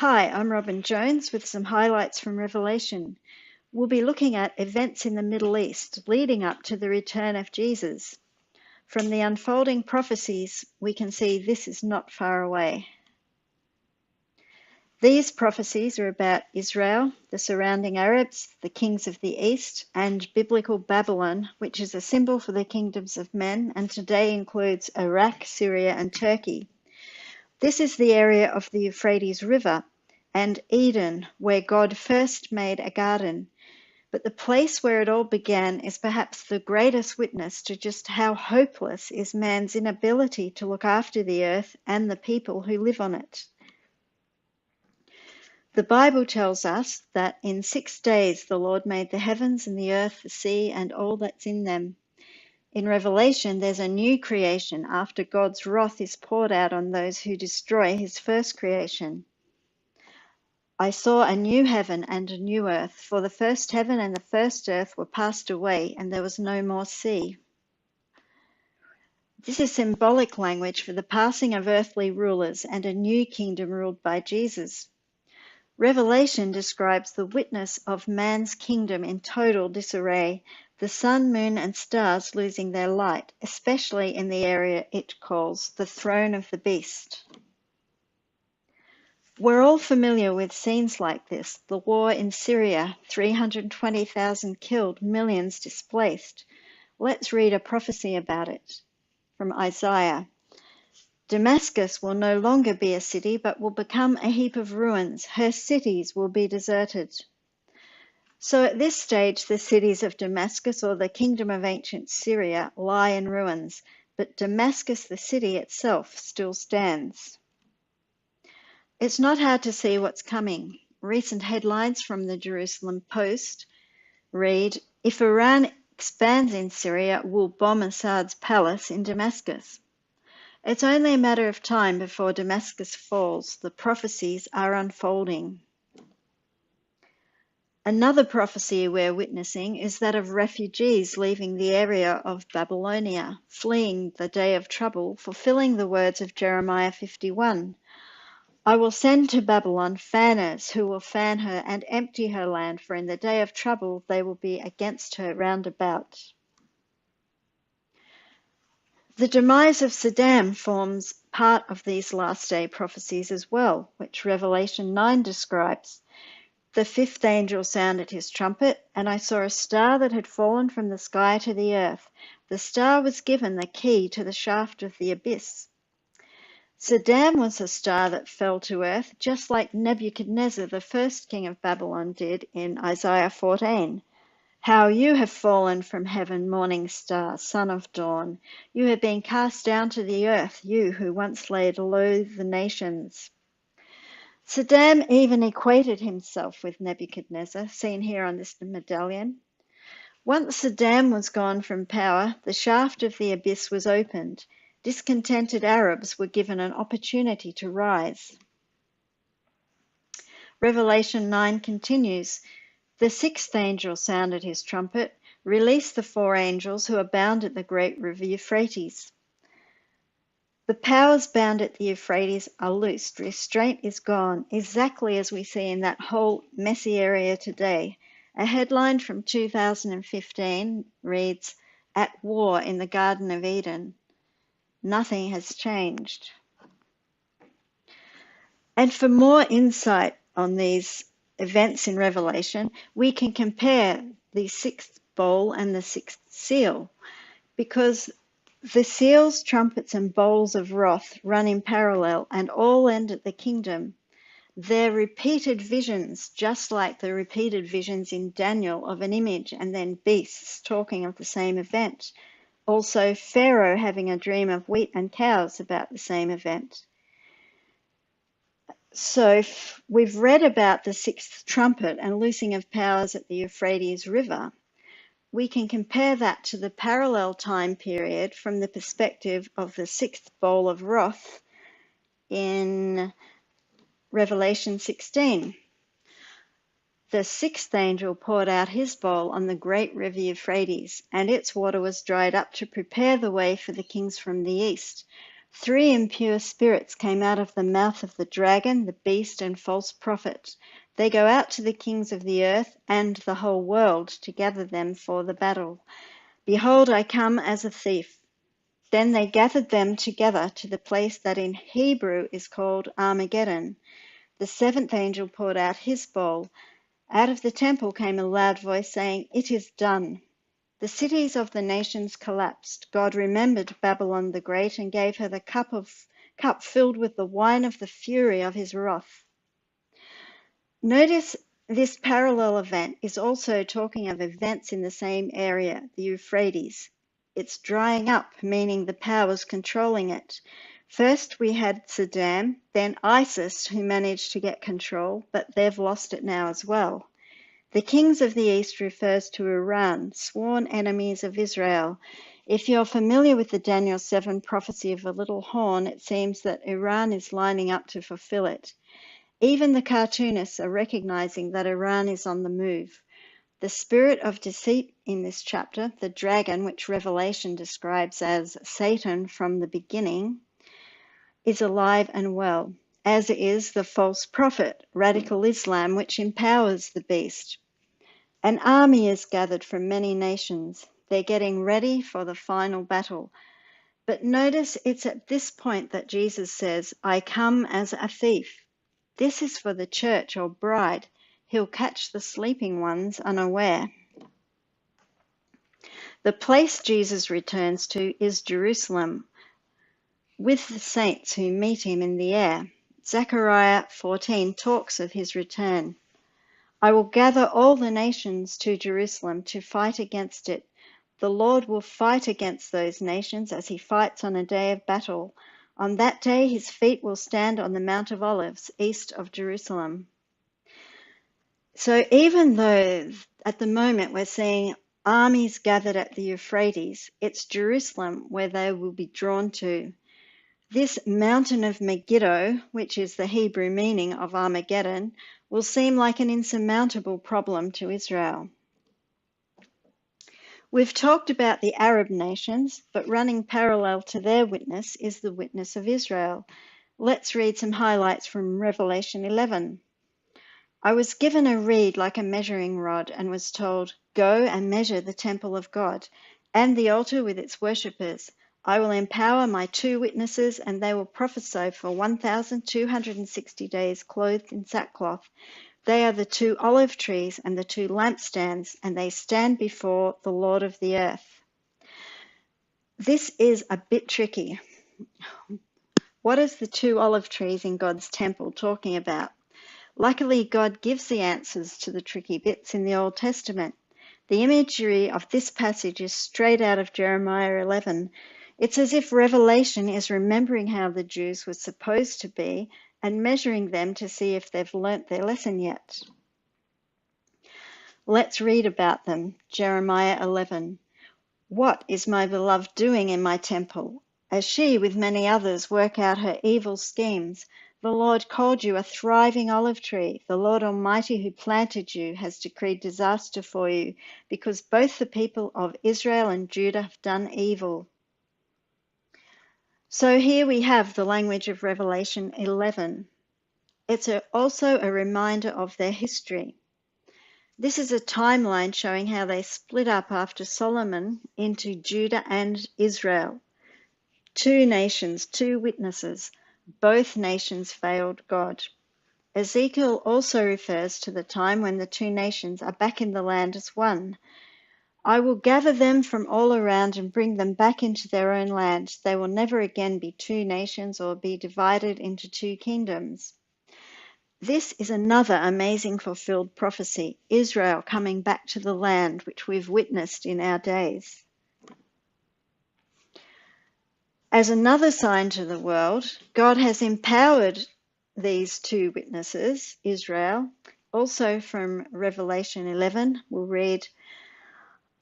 Hi, I'm Robin Jones with some highlights from Revelation. We'll be looking at events in the Middle East leading up to the return of Jesus. From the unfolding prophecies, we can see this is not far away. These prophecies are about Israel, the surrounding Arabs, the kings of the East, and biblical Babylon, which is a symbol for the kingdoms of men and today includes Iraq, Syria, and Turkey. This is the area of the Euphrates River and Eden, where God first made a garden. But the place where it all began is perhaps the greatest witness to just how hopeless is man's inability to look after the earth and the people who live on it. The Bible tells us that in 6 days the Lord made the heavens and the earth, the sea, and all that's in them. In Revelation, there's a new creation after God's wrath is poured out on those who destroy his first creation. I saw a new heaven and a new earth, for the first heaven and the first earth were passed away, and there was no more sea. This is symbolic language for the passing of earthly rulers and a new kingdom ruled by Jesus. Revelation describes the witness of man's kingdom in total disarray, the sun, moon, and stars losing their light, especially in the area it calls the throne of the beast. We're all familiar with scenes like this, the war in Syria, 320,000 killed, millions displaced. Let's read a prophecy about it from Isaiah. Damascus will no longer be a city, but will become a heap of ruins. Her cities will be deserted. So at this stage, the cities of Damascus, or the kingdom of ancient Syria, lie in ruins, but Damascus, the city itself, still stands. It's not hard to see what's coming. Recent headlines from the Jerusalem Post read, "If Iran expands in Syria, we'll bomb Assad's palace in Damascus." It's only a matter of time before Damascus falls. The prophecies are unfolding. Another prophecy we're witnessing is that of refugees leaving the area of Babylonia, fleeing the day of trouble, fulfilling the words of Jeremiah 51. I will send to Babylon fanners who will fan her and empty her land, for in the day of trouble they will be against her round about. The demise of Saddam forms part of these last day prophecies as well, which Revelation 9 describes. The fifth angel sounded his trumpet, and I saw a star that had fallen from the sky to the earth. The star was given the key to the shaft of the abyss. Saddam was a star that fell to earth, just like Nebuchadnezzar, the first king of Babylon, did in Isaiah 14. How you have fallen from heaven, morning star, son of dawn. You have been cast down to the earth, you who once laid low the nations. Saddam even equated himself with Nebuchadnezzar, seen here on this medallion. Once Saddam was gone from power, the shaft of the abyss was opened. Discontented Arabs were given an opportunity to rise. Revelation 9 continues. The sixth angel sounded his trumpet, released the 4 angels who are bound at the great river Euphrates. The powers bound at the Euphrates are loosed, restraint is gone, exactly as we see in that whole messy area today. A headline from 2015 reads, "At War in the Garden of Eden." Nothing has changed. And for more insight on these events in Revelation, we can compare the 6th bowl and the 6th seal, because the seals, trumpets, and bowls of wrath run in parallel and all end at the kingdom. They're repeated visions, just like the repeated visions in Daniel of an image and then beasts talking of the same event. Also, Pharaoh having a dream of wheat and cows about the same event. So if we've read about the 6th trumpet and loosing of powers at the Euphrates River, we can compare that to the parallel time period from the perspective of the 6th bowl of wrath in Revelation 16. The 6th angel poured out his bowl on the great river Euphrates, and its water was dried up to prepare the way for the kings from the east. 3 impure spirits came out of the mouth of the dragon, the beast, and false prophet. They go out to the kings of the earth and the whole world to gather them for the battle. Behold, I come as a thief. Then they gathered them together to the place that in Hebrew is called Armageddon. The 7th angel poured out his bowl. Out of the temple came a loud voice saying, "It is done." The cities of the nations collapsed. God remembered Babylon the Great and gave her the cup filled with the wine of the fury of his wrath. Notice this parallel event is also talking of events in the same area, the Euphrates. It's drying up, meaning the powers controlling it. First we had Saddam, then ISIS, who managed to get control, but they've lost it now as well. The kings of the east refers to Iran, sworn enemies of Israel. If you're familiar with the Daniel 7 prophecy of the little horn, it seems that Iran is lining up to fulfill it. Even the cartoonists are recognizing that Iran is on the move. The spirit of deceit in this chapter, the dragon, which Revelation describes as Satan from the beginning, is alive and well, as is the false prophet, radical Islam, which empowers the beast. An army is gathered from many nations. They're getting ready for the final battle. But notice it's at this point that Jesus says, "I come as a thief." This is for the church or bride. He'll catch the sleeping ones unaware. The place Jesus returns to is Jerusalem, with the saints who meet him in the air. Zechariah 14 talks of his return. "I will gather all the nations to Jerusalem to fight against it. The Lord will fight against those nations as he fights on a day of battle. On that day his feet will stand on the Mount of Olives, east of Jerusalem." So even though at the moment we're seeing armies gathered at the Euphrates, it's Jerusalem where they will be drawn to. This mountain of Megiddo, which is the Hebrew meaning of Armageddon, will seem like an insurmountable problem to Israel. We've talked about the Arab nations, but running parallel to their witness is the witness of Israel. Let's read some highlights from Revelation 11. "I was given a reed like a measuring rod and was told, 'Go and measure the temple of God and the altar with its worshippers. I will empower my 2 witnesses and they will prophesy for 1,260 days clothed in sackcloth. They are the 2 olive trees and the 2 lampstands, and they stand before the Lord of the earth.'" This is a bit tricky. What is the 2 olive trees in God's temple talking about? Luckily, God gives the answers to the tricky bits in the Old Testament. The imagery of this passage is straight out of Jeremiah 11. It's as if Revelation is remembering how the Jews were supposed to be and measuring them to see if they've learnt their lesson yet. Let's read about them. Jeremiah 11. "What is my beloved doing in my temple? As she, with many others, work out her evil schemes. The Lord called you a thriving olive tree. The Lord Almighty who planted you has decreed disaster for you, because both the people of Israel and Judah have done evil." So here we have the language of Revelation 11. It's also a reminder of their history. This is a timeline showing how they split up after Solomon into Judah and Israel. 2 nations, 2 witnesses. Both nations failed God. Ezekiel also refers to the time when the 2 nations are back in the land as one. "I will gather them from all around and bring them back into their own land. They will never again be 2 nations or be divided into 2 kingdoms." This is another amazing fulfilled prophecy, Israel coming back to the land which we've witnessed in our days. As another sign to the world, God has empowered these 2 witnesses, Israel. Also from Revelation 11, we'll read,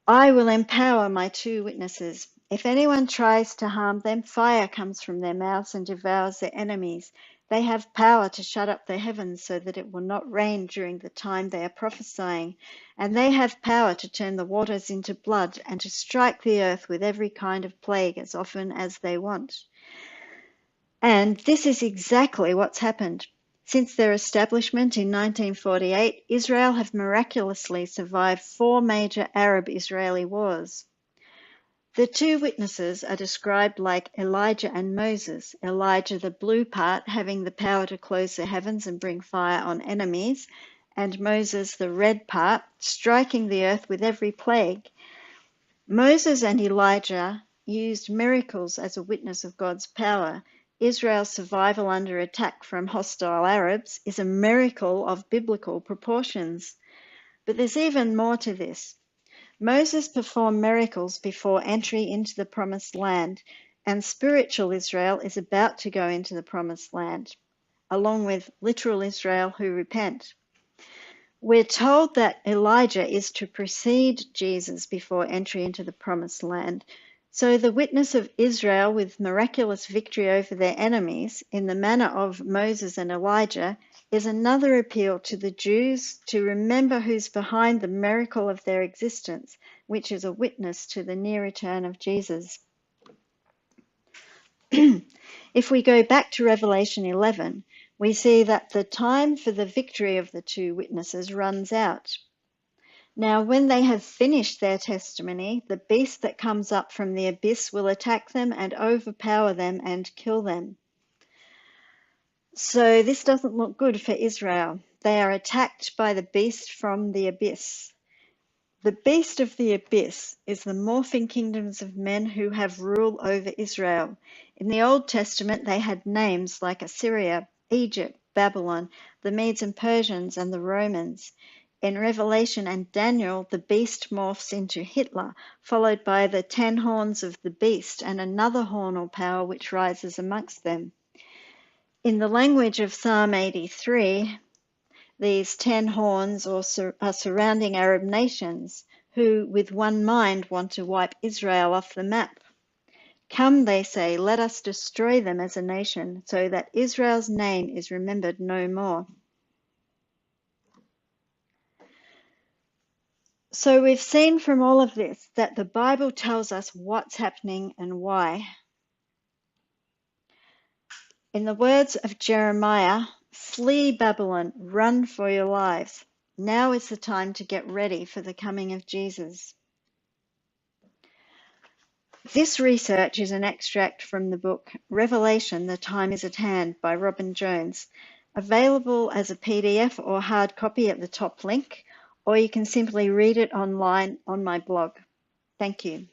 "I will empower my 2 witnesses. If anyone tries to harm them, fire comes from their mouths and devours their enemies. They have power to shut up the heavens so that it will not rain during the time they are prophesying, and they have power to turn the waters into blood and to strike the earth with every kind of plague as often as they want." And this is exactly what's happened. Since their establishment in 1948, Israel have miraculously survived 4 major Arab-Israeli wars. The 2 witnesses are described like Elijah and Moses. Elijah, the blue part, having the power to close the heavens and bring fire on enemies, and Moses, the red part, striking the earth with every plague. Moses and Elijah used miracles as a witness of God's power. Israel's survival under attack from hostile Arabs is a miracle of biblical proportions. But there's even more to this. Moses performed miracles before entry into the Promised Land, and spiritual Israel is about to go into the Promised Land, along with literal Israel who repent. We're told that Elijah is to precede Jesus before entry into the Promised Land. So the witness of Israel with miraculous victory over their enemies in the manner of Moses and Elijah is another appeal to the Jews to remember who's behind the miracle of their existence, which is a witness to the near return of Jesus. If we go back to Revelation 11, we see that the time for the victory of the 2 witnesses runs out. Now, when they have finished their testimony, the beast that comes up from the abyss will attack them and overpower them and kill them. So this doesn't look good for Israel. They are attacked by the beast from the abyss. The beast of the abyss is the morphing kingdoms of men who have rule over Israel. In the Old Testament, they had names like Assyria, Egypt, Babylon, the Medes and Persians, and the Romans. In Revelation and Daniel, the beast morphs into Hitler, followed by the 10 horns of the beast and another horn or power which rises amongst them. In the language of Psalm 83, these 10 horns are surrounding Arab nations who, with one mind, want to wipe Israel off the map. Come, they say, let us destroy them as a nation, so that Israel's name is remembered no more. So we've seen from all of this that the Bible tells us what's happening and why. In the words of Jeremiah, flee Babylon, run for your lives. Now is the time to get ready for the coming of Jesus. This research is an extract from the book Revelation, The Time is at Hand by Robin Jones, available as a PDF or hard copy at the top link, or you can simply read it online on my blog. Thank you.